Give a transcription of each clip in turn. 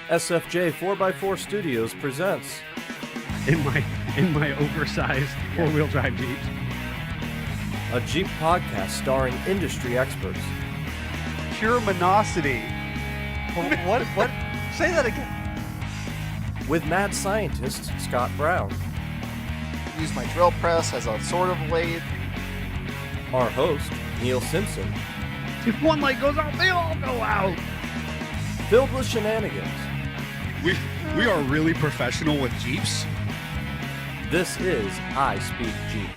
SFJ 4x4 Studios presents in my oversized four-wheel drive Jeep. a Jeep podcast starring industry experts. Pure monosity. What? Say that again. With mad scientist Scott Brown, Use my drill press as a sort of lathe. our host Neil Simpson, If one light goes out, they all go out. filled with shenanigans. We are really professional with Jeeps. This is I Speak Jeep.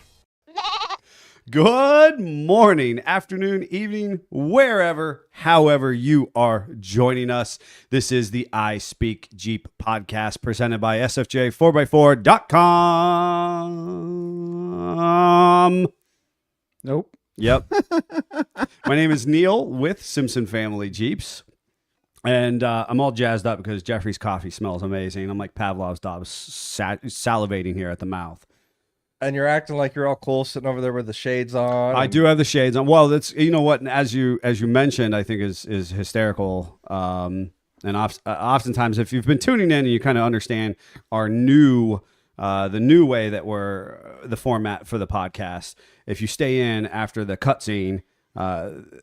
Good morning, afternoon, evening, wherever, however you are joining us. This is the I Speak Jeep podcast presented by SFJ4x4.com. Nope. Yep. My name is Neil with Simpson Family Jeeps. And I'm all jazzed up because Jeffrey's coffee smells amazing. I'm like Pavlov's dog, salivating here at the mouth. And you're acting like you're all cool, sitting over there with the shades on. I do have the shades on. Well, that's, you know what, and as you mentioned, I think is hysterical. And oftentimes, if you've been tuning in and you kind of understand our the new way that we're the format for the podcast, if you stay in after the cutscene,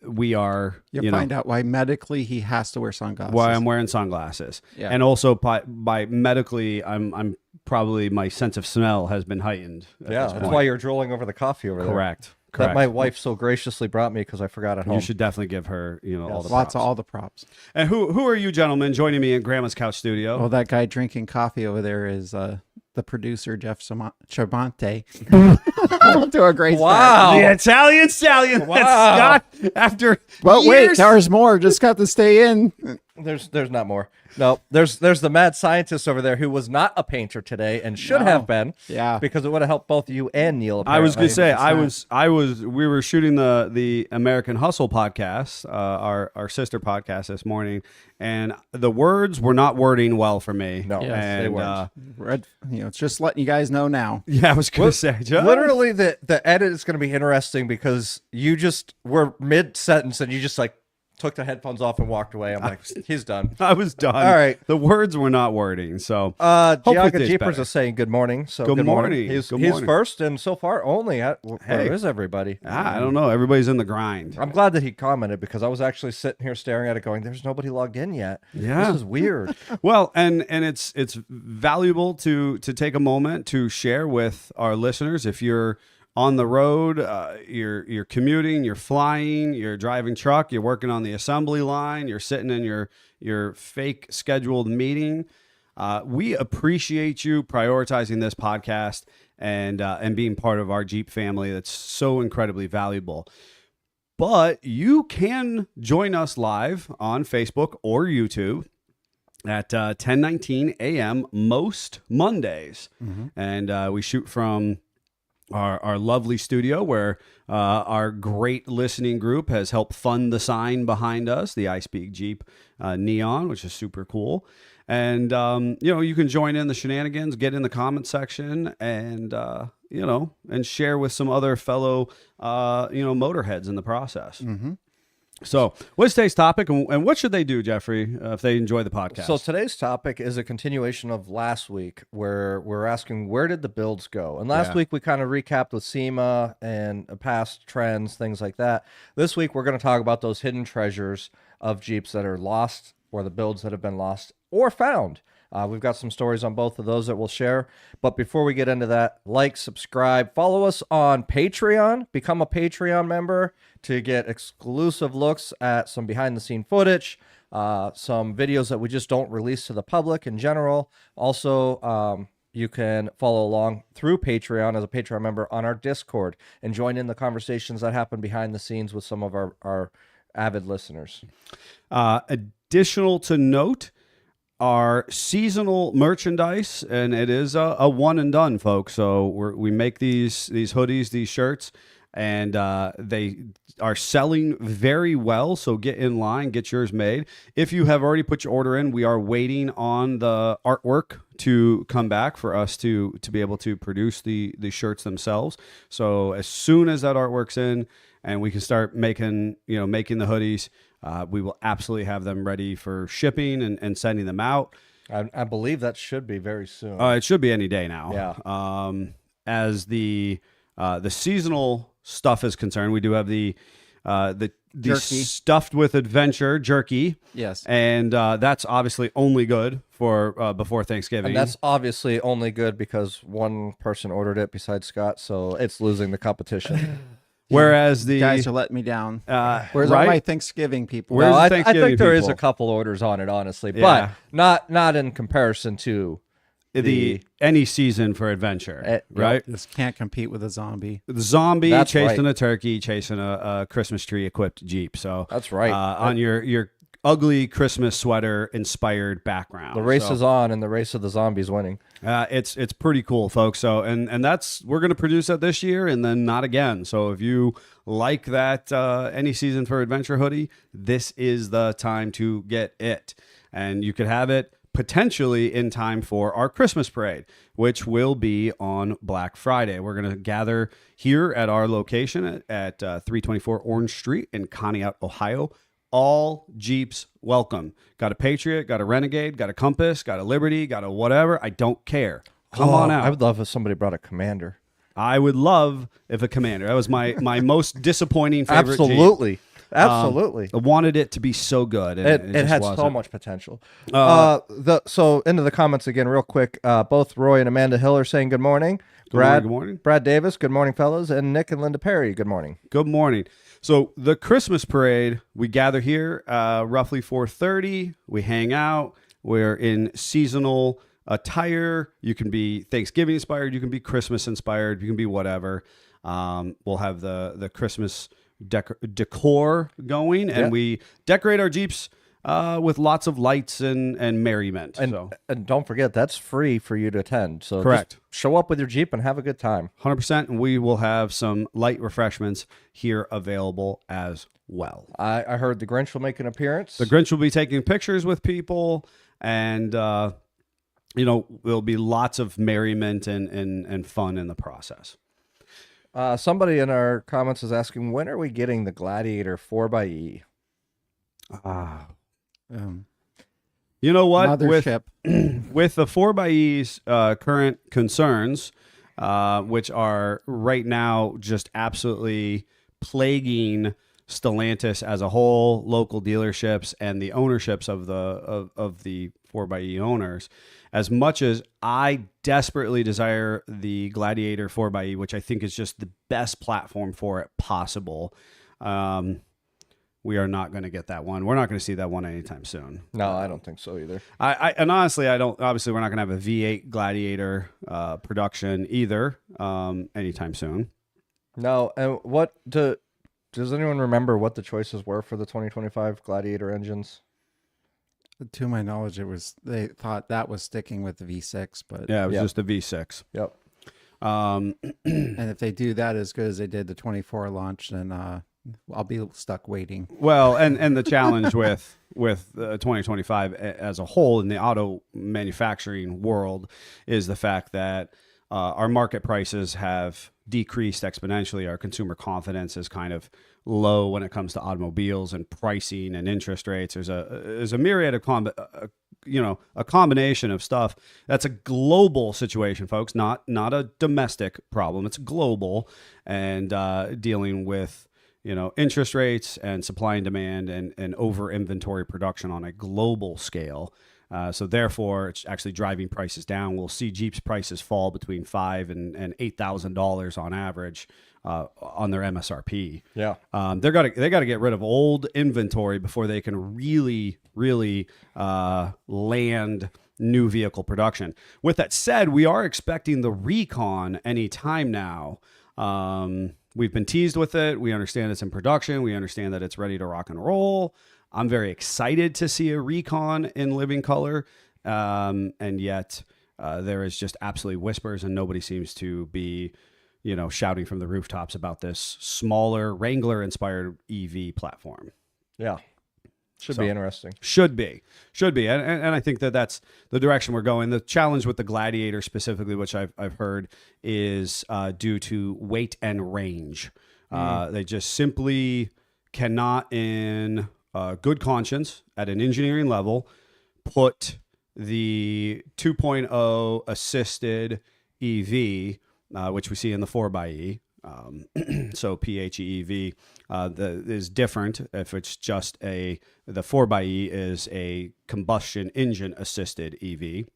we are. You'll find out why medically he has to wear sunglasses. Why I'm wearing sunglasses, Yeah. and also by medically, I'm probably my sense of smell has been heightened. At Yeah, this that's point. why you're drooling over the coffee over there. Correct. That my wife so graciously brought me because I forgot at home. You should definitely give her, all the Lots props. of all the props. And who are you gentlemen joining me in Grandma's Couch Studio? Well, that guy drinking coffee over there is the producer, Jeff Chabante. To a great Wow. The Italian stallion. Wow. That's Scott after Well, wait, years. there's more. Just got to stay in. There's not more. No, there's the mad scientist over there who was not a painter today and should have been. Yeah. Because it would have helped both you and Neil. I was gonna apparently. say we were shooting the American Hustle podcast, our sister podcast this morning, and the words were not wording well for me. No, Yes, and, they weren't. Red, it's just letting you guys know now. Yeah, I was gonna say just, Literally, the edit is going to be interesting because you just were mid sentence and you just like took the headphones off and walked away. I'm like, he's done. I was done. All right. The words were not wording. So hopefully Giaga it tastes Jeepers better. is saying good morning. So Good morning. He's Good morning. first and so far only. Hey. Where is everybody? I don't know. Everybody's in the grind. I'm glad that he commented because I was actually sitting here staring at it going, there's nobody logged in yet. Yeah. This is weird. Well, and it's valuable to take a moment to share with our listeners. If you're on the road, you're commuting, you're flying, you're driving truck, you're working on the assembly line, you're sitting in your fake scheduled meeting. We appreciate you prioritizing this podcast and being part of our Jeep family. That's so incredibly valuable. But you can join us live on Facebook or YouTube at 10:19 a.m. most Mondays. And we shoot from our lovely studio where our great listening group has helped fund the sign behind us, the I Speak Jeep neon, which is super cool. And, you can join in the shenanigans, get in the comment section, and, and share with some other fellow, motorheads in the process. So what's today's topic, and what should they do, Jeffrey, if they enjoy the podcast? So today's topic is a continuation of last week where we're asking, where did the builds go? And last week we kind of recapped with SEMA and past trends, things like that. This week we're going to talk about those hidden treasures of Jeeps that are lost or the builds that have been lost or found. We've got some stories on both of those that we'll share. But before we get into that, like, subscribe, follow us on Patreon, become a Patreon member to get exclusive looks at some behind-the-scene footage, some videos that we just don't release to the public in general. Also, you can follow along through Patreon as a Patreon member on our Discord and join in the conversations that happen behind the scenes with some of our avid listeners. Additional to note, our seasonal merchandise, and it is a one and done, folks. So we make these hoodies, these shirts, and they are selling very well. So get in line, get yours made. If you have already put your order in, we are waiting on the artwork to come back for us to be able to produce the shirts themselves. So as soon as that artwork's in and we can start making the hoodies, We will absolutely have them ready for shipping and sending them out. I believe that should be very soon. It should be any day now. Yeah. As the seasonal stuff is concerned, we do have the Jerky. stuffed with adventure jerky. Yes. And that's obviously only good for before Thanksgiving. And that's obviously only good because one person ordered it besides Scott, so it's losing the competition. Whereas the You guys are letting me down. Where's right? all my Thanksgiving people? Where's No, I Thanksgiving think there is a people? couple orders on it, honestly, Yeah. but not in comparison to the any season for adventure, Yep. right? This can't compete with a zombie. The zombie That's chasing right. a turkey, chasing a Christmas tree equipped Jeep. So That's right. on your ugly Christmas sweater inspired background. the race So, is on, and the race of the zombies winning. it's pretty cool, folks. So and that's we're gonna produce that this year and then not again. So if you like that any season for adventure hoodie, this is the time to get it, and you could have it potentially in time for our Christmas parade, which will be on Black Friday. We're going to gather here at our location at 324 Orange Street in Conneaut, Ohio. All Jeeps welcome. Got a Patriot, got a Renegade, got a Compass, got a Liberty, got a whatever. I don't care. Come on out. I would love if somebody brought a Commander. I would love if a Commander. That was my most disappointing favorite Jeep. Absolutely. Absolutely. I wanted it to be so good. And It just had so wasn't. much potential. So into the comments again, real quick. Both Roy and Amanda Hill are saying good morning. Good morning. Brad Davis, good morning, fellas, and Nick and Linda Perry, good morning. Good morning. So the Christmas parade, we gather here roughly 4:30. We hang out. We're in seasonal attire. You can be Thanksgiving inspired. You can be Christmas inspired. You can be whatever. We'll have the Christmas decor going, and Yeah. we decorate our Jeeps with lots of lights and merriment. And don't forget, that's free for you to attend. So Correct. just show up with your Jeep and have a good time. 100%. And we will have some light refreshments here available as well. I heard the Grinch will make an appearance. The Grinch will be taking pictures with people, and there'll be lots of merriment and fun in the process. Somebody in our comments is asking, when are we getting the Gladiator 4xe? You know what? Mothership. With the 4xE's current concerns, which are right now just absolutely plaguing Stellantis as a whole, local dealerships, and the ownerships of the 4xE owners. As much as I desperately desire the Gladiator 4xE, which I think is just the best platform for it possible, we are not going to get that one. We're not going to see that one anytime soon. No, I don't think so either. And honestly, I don't. Obviously, we're not going to have a V8 Gladiator production either anytime soon. No, and does anyone remember what the choices were for the 2025 Gladiator engines? To my knowledge, they thought that was sticking with the V6, but Yeah, it was Yep. just a V6. Yep. and if they do that as good as they did the 24 launch, then I'll be stuck waiting. Well, and the challenge with 2025 as a whole in the auto manufacturing world is the fact that our market prices have decreased exponentially. Our consumer confidence is kind of low when it comes to automobiles and pricing and interest rates. There's a myriad of a combination of stuff. That's a global situation, folks, not a domestic problem. It's global, and dealing with interest rates and supply and demand and over inventory production on a global scale. So therefore, it's actually driving prices down. We'll see Jeep's prices fall between $5,000 and $8,000 on average on their MSRP. Yeah. They got to get rid of old inventory before they can really land new vehicle production. With that said, we are expecting the Recon any time now. We've been teased with it. We understand it's in production. We understand that it's ready to rock and roll. I'm very excited to see a Recon in living color. And yet there is just absolutely whispers, and nobody seems to be, shouting from the rooftops about this smaller Wrangler-inspired EV platform. Yeah. Should be interesting. Should be. And I think that that's the direction we're going. The challenge with the Gladiator specifically, which I've heard, is due to weight and range. They just simply cannot, in good conscience at an engineering level, put the 2.0 assisted EV, which we see in the 4xe, so PHEV, is different. If it's just the 4xe is a combustion engine assisted EV.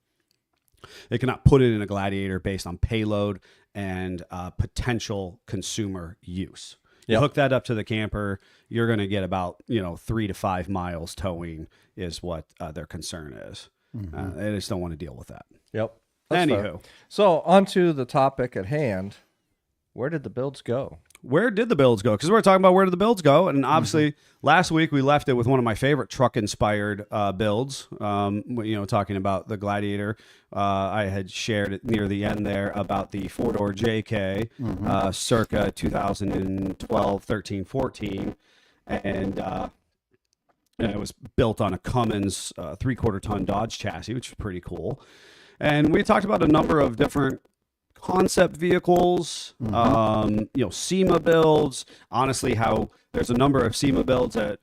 They cannot put it in a Gladiator based on payload and potential consumer use. You hook that up to the camper, you're going to get about 3 to 5 miles towing is what their concern is. They just don't want to deal with that. Yep. That's Anywho, fair. So on to the topic at hand. Where did the builds go? where did the builds go? Because we're talking about where did the builds go, and obviously last week we left it with one of my favorite truck-inspired builds. Talking about the Gladiator, I had shared it near the end there about the four-door JK, circa 2012, 13, 14, and it was built on a Cummins 3/4 ton Dodge chassis, which is pretty cool. And we talked about a number of different concept vehicles, SEMA builds. Honestly, how there's a number of SEMA builds that,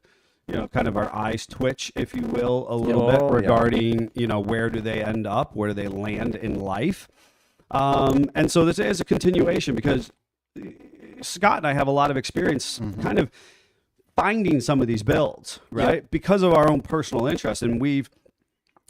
kind of our eyes twitch, if you will, a little bit regarding, where do they end up? Where do they land in life? And so this is a continuation because Scott and I have a lot of experience kind of finding some of these builds, right? Because of our own personal interest. And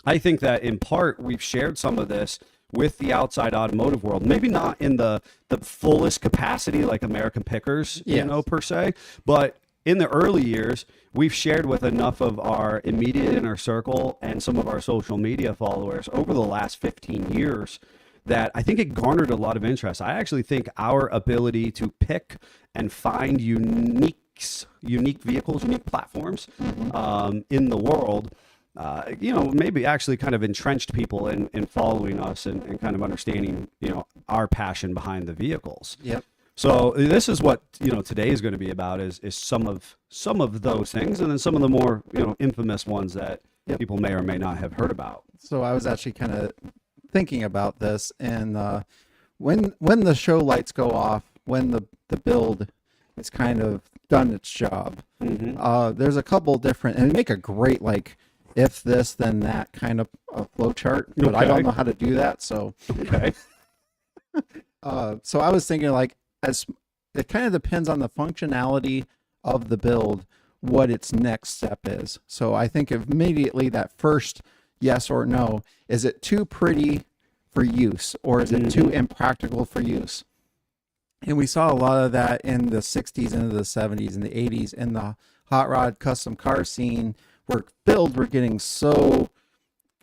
I think that in part we've shared some of this with the outside automotive world, maybe not in the fullest capacity like American Pickers, per se, but in the early years, we've shared with enough of our immediate inner circle and some of our social media followers over the last 15 years that I think it garnered a lot of interest. I actually think our ability to pick and find unique vehicles, unique platforms in the world, maybe actually kind of entrenched people in following us and kind of understanding, our passion behind the vehicles. Yep. So this is what, today is going to be about is some of those things, and then some of the more, infamous ones that people may or may not have heard about. So I was actually kind of thinking about this, and when the show lights go off, when the build is kind of done its job, there's a couple different, and make a great if this then that kind of flow chart, but I don't know how to do that. So so I was thinking as it kind of depends on the functionality of the build, what its next step is. So I think immediately that first yes or no, is it too pretty for use or is it too impractical for use? And we saw a lot of that in the 60s into the 70s and the 80s in the hot rod custom car scene, where builds were getting so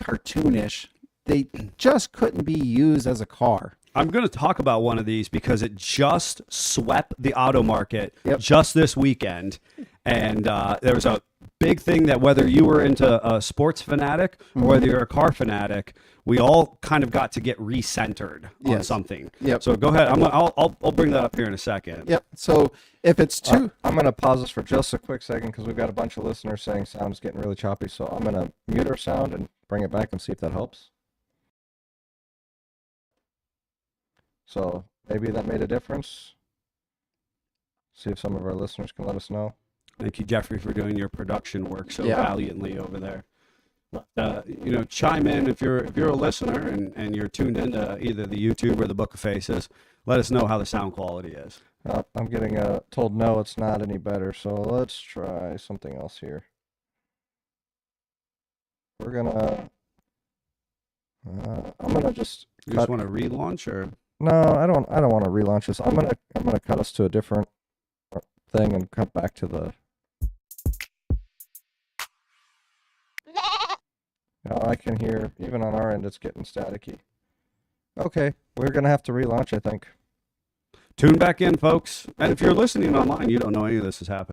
cartoonish, they just couldn't be used as a car. I'm going to talk about one of these because it just swept the auto market just this weekend. And there was a big thing that whether you were into a sports fanatic or whether you're a car fanatic, we all kind of got to get recentered on something. Yep. So go ahead. I'll bring that up here in a second. Yep. So if it's too... I'm going to pause this for just a quick second because we've got a bunch of listeners saying sound's getting really choppy. So I'm going to mute our sound and bring it back and see if that helps. So maybe that made a difference. See if some of our listeners can let us know. Thank you, Jeffrey, for doing your production work so valiantly over there. Chime in if you're a listener and you're tuned into either the YouTube or the Book of Faces. Let us know how the sound quality is. I'm getting told no, it's not any better. So let's try something else here. We're gonna. I'm gonna just. You just want to relaunch or? No, I don't want to relaunch this. I'm gonna cut us to a different thing and cut back to the. Now I can hear, even on our end, it's getting staticky. Okay, we're gonna have to relaunch, I think. Tune back in, folks. And if you're listening online, you don't know any of this is happening.